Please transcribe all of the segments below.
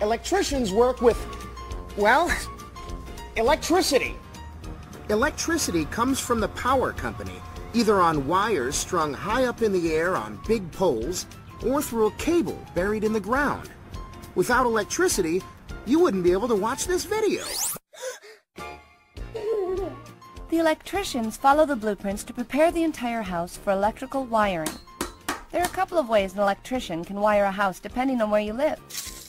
Electricians work with, well, electricity. Electricity comes from the power company, either on wires strung high up in the air on big poles, or through a cable buried in the ground. Without electricity, you wouldn't be able to watch this video. The electricians follow the blueprints to prepare the entire house for electrical wiring. There are a couple of ways an electrician can wire a house depending on where you live.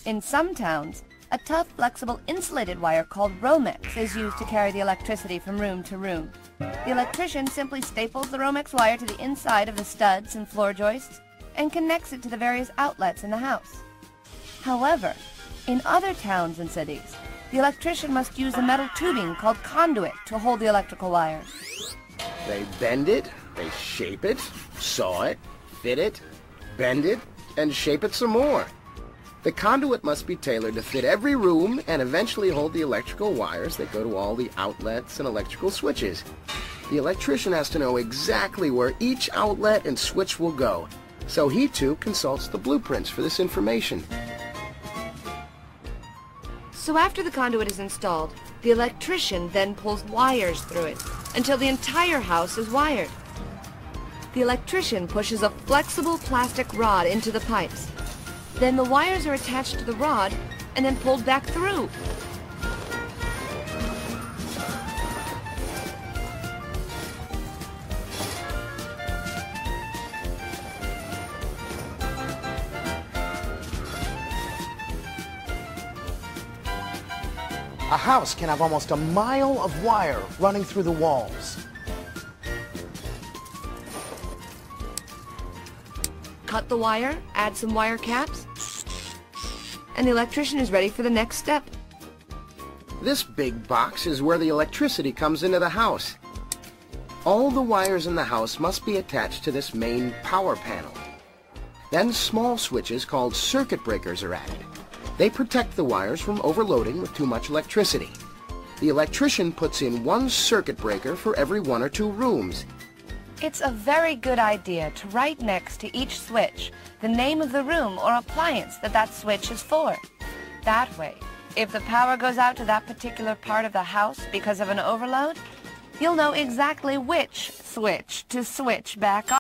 In some towns, a tough, flexible, insulated wire called Romex is used to carry the electricity from room to room. The electrician simply staples the Romex wire to the inside of the studs and floor joists and connects it to the various outlets in the house. However, in other towns and cities, the electrician must use a metal tubing called conduit to hold the electrical wires. They bend it, they shape it, saw it, fit it, bend it, and shape it some more. The conduit must be tailored to fit every room and eventually hold the electrical wires that go to all the outlets and electrical switches. The electrician has to know exactly where each outlet and switch will go, so he too consults the blueprints for this information. So after the conduit is installed, the electrician then pulls wires through it until the entire house is wired. The electrician pushes a flexible plastic rod into the pipes. Then the wires are attached to the rod and then pulled back through. A house can have almost a mile of wire running through the walls. Cut the wire, add some wire caps, and the electrician is ready for the next step. This big box is where the electricity comes into the house. All the wires in the house must be attached to this main power panel. Then small switches called circuit breakers are added. They protect the wires from overloading with too much electricity. The electrician puts in one circuit breaker for every 1 or 2 rooms. It's a very good idea to write next to each switch the name of the room or appliance that switch is for. That way, if the power goes out to that particular part of the house because of an overload, you'll know exactly which switch to switch back on.